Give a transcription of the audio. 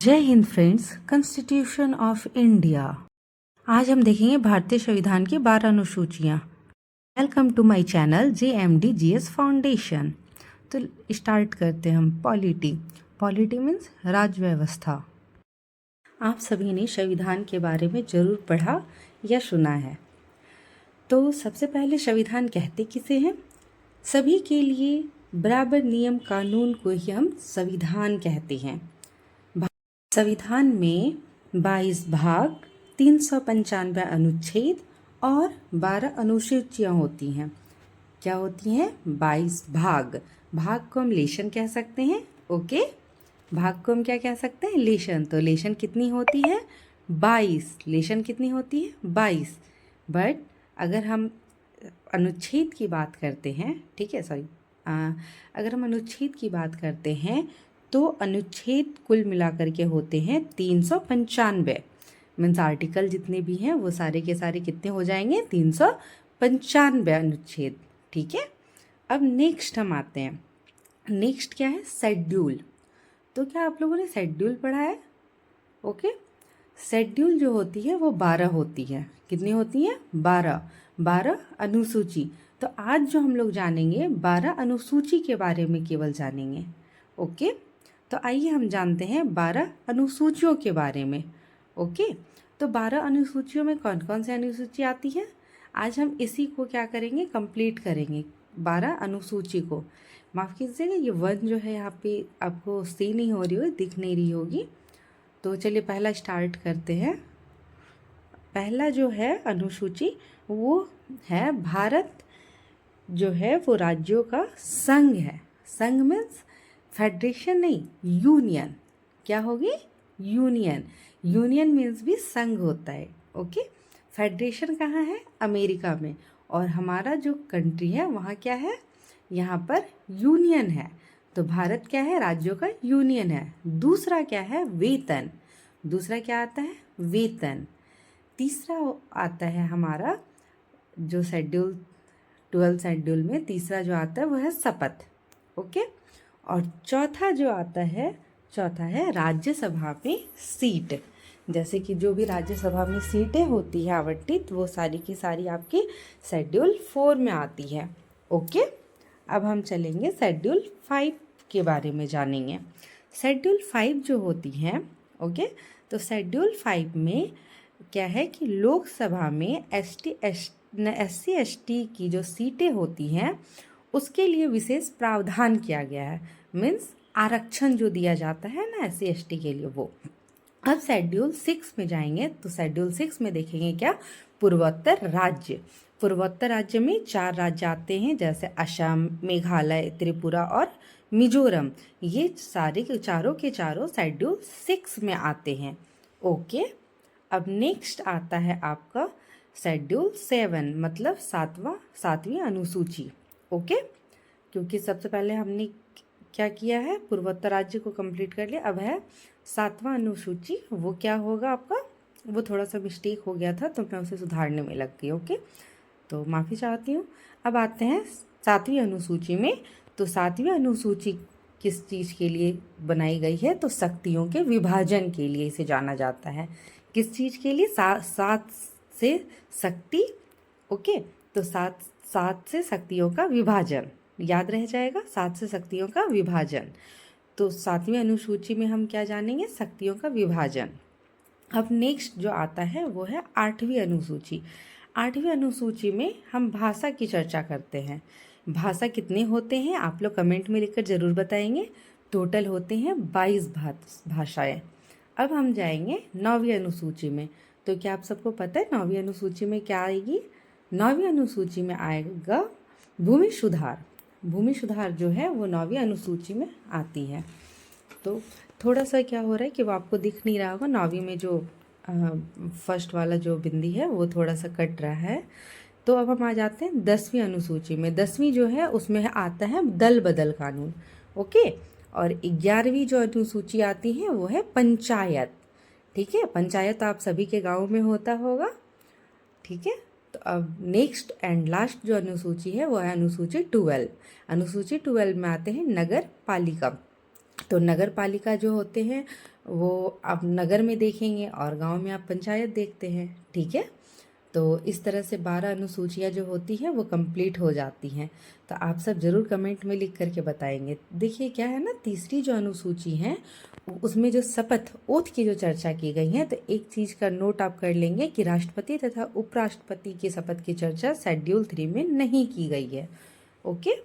जय Hind friends. Constitution of India. आज हम देखेंगे भारतीय संविधान की 12 अनुसूचियाँ। Welcome to my channel JMDGS foundation. तो स्टार्ट करते हैं हम। पॉलिटी मीन्स राज्य व्यवस्था। आप सभी ने संविधान के बारे में ज़रूर पढ़ा या सुना है। तो सबसे पहले संविधान कहते किसे हैं? सभी के लिए बराबर नियम कानून को ही हम संविधान कहते हैं। संविधान में 22 भाग, 395 अनुच्छेद और 12 अनुसूचियाँ होती हैं। क्या होती हैं? 22 भाग। भाग को हम लेशन कह सकते हैं। ओके, भाग को हम क्या कह सकते हैं? लेशन। तो लेशन कितनी होती है? 22। लेशन कितनी होती है? 22। बट अगर हम अनुच्छेद की बात करते हैं, ठीक है, अगर हम अनुच्छेद की बात करते हैं तो अनुच्छेद कुल मिलाकर के होते हैं 395। मीन्स आर्टिकल जितने भी हैं वो सारे के सारे कितने हो जाएंगे? 395 अनुच्छेद। ठीक है। अब नेक्स्ट हम आते हैं। नेक्स्ट क्या है? शेड्यूल। तो क्या आप लोगों ने शेड्यूल पढ़ा है? ओके। शेड्यूल जो होती है वो 12 होती है। कितनी होती है? 12 अनुसूची। तो आज जो हम लोग जानेंगे 12 अनुसूची के बारे में केवल जानेंगे। ओके। तो आइए हम जानते हैं 12 अनुसूचियों के बारे में। ओके। तो 12 अनुसूचियों में कौन कौन सी अनुसूची आती है? आज हम इसी को क्या करेंगे? कंप्लीट करेंगे 12 अनुसूची को। माफ़ कीजिएगा, ये वन जो है यहाँ पे आपको सी नहीं हो रही हो, दिख नहीं रही होगी। तो चलिए पहला स्टार्ट करते हैं। पहला जो है अनुसूची वो है भारत जो है वो राज्यों का संघ है। संघ मीन्स फेडरेशन नहीं, यूनियन। क्या होगी? यूनियन। यूनियन मीन्स भी संघ होता है। ओके। फेडरेशन कहाँ है? अमेरिका में। और हमारा जो कंट्री है वहाँ क्या है? यहाँ पर यूनियन है। तो भारत क्या है? राज्यों का यूनियन है। दूसरा क्या है? वेतन। दूसरा क्या आता है? वेतन। तीसरा आता है हमारा जो शेड्यूल 12 शेड्यूल में तीसरा जो आता है वो है शपथ। ओके। और चौथा जो आता है, चौथा है राज्यसभा में सीट। जैसे कि जो भी राज्यसभा में सीटें होती है आवंटित, वो सारी की सारी आपकी शेड्यूल 4 में आती है। ओके। अब हम चलेंगे शेड्यूल 5 के बारे में जानेंगे। शेड्यूल 5 जो होती है, ओके, तो शेड्यूल 5 में क्या है कि लोकसभा में SC ST की जो सीटें होती हैं उसके लिए विशेष प्रावधान किया गया है। मीन्स आरक्षण जो दिया जाता है ना SC ST के लिए, वो। अब शेड्यूल 6 में जाएंगे तो शेड्यूल 6 में देखेंगे क्या? पूर्वोत्तर राज्य। पूर्वोत्तर राज्य में 4 राज्य आते हैं, जैसे असम, मेघालय, त्रिपुरा और मिजोरम। ये सारे के चारों शेड्यूल 6 में आते हैं। ओके। अब नेक्स्ट आता है आपका शेड्यूल 7, मतलब सातवीं अनुसूची। ओके। क्योंकि सबसे पहले हमने क्या किया है? पूर्वोत्तर राज्य को कंप्लीट कर लिया। अब है 7वां अनुसूची। वो क्या होगा आपका? वो थोड़ा सा मिस्टेक हो गया था तो मैं उसे सुधारने में लग गई। ओके, तो माफ़ी चाहती हूँ। अब आते हैं 7वीं अनुसूची में। तो 7वीं अनुसूची किस चीज़ के लिए बनाई गई है? तो शक्तियों के विभाजन के लिए इसे जाना जाता है। किस चीज़ के लिए? 7 से शक्ति। ओके। तो 7 से शक्तियों का विभाजन याद रह जाएगा। 7 से शक्तियों का विभाजन। तो 7वीं अनुसूची में हम क्या जानेंगे? शक्तियों का विभाजन। अब नेक्स्ट जो आता है वो है 8वीं अनुसूची। 8वीं अनुसूची में हम भाषा की चर्चा करते हैं। भाषा कितने होते हैं? आप लोग कमेंट में लिखकर ज़रूर बताएंगे। टोटल होते हैं 22 भाषाएं। अब हम जाएंगे 9वीं अनुसूची में। तो क्या आप सबको पता है 9वीं अनुसूची में क्या आएगी? 9वीं अनुसूची में आएगा भूमि सुधार। भूमि सुधार जो है वो 9वीं अनुसूची में आती है। तो थोड़ा सा क्या हो रहा है कि वो आपको दिख नहीं रहा होगा। 9वीं में जो फर्स्ट वाला जो बिंदी है वो थोड़ा सा कट रहा है। तो अब हम आ जाते हैं 10वीं अनुसूची में। 10वीं जो है उसमें आता है दल बदल कानून। ओके। और 11वीं जो अनुसूची आती है वो है पंचायत। ठीक है, पंचायत आप सभी के गाँव में होता होगा। ठीक है। तो अब नेक्स्ट एंड लास्ट जो अनुसूची है वो है अनुसूची 12। अनुसूची 12 में आते हैं नगर पालिका। तो नगर पालिका जो होते हैं वो आप नगर में देखेंगे और गांव में आप पंचायत देखते हैं, ठीक है। तो इस तरह से 12 अनुसूचियाँ जो होती हैं वो कंप्लीट हो जाती हैं। तो आप सब ज़रूर कमेंट में लिख करके बताएंगे। देखिए क्या है ना, तीसरी जो अनुसूची है उसमें जो शपथ ओथ की जो चर्चा की गई है, तो एक चीज़ का नोट आप कर लेंगे कि राष्ट्रपति तथा उपराष्ट्रपति की शपथ की चर्चा शेड्यूल 3 में नहीं की गई है। ओके।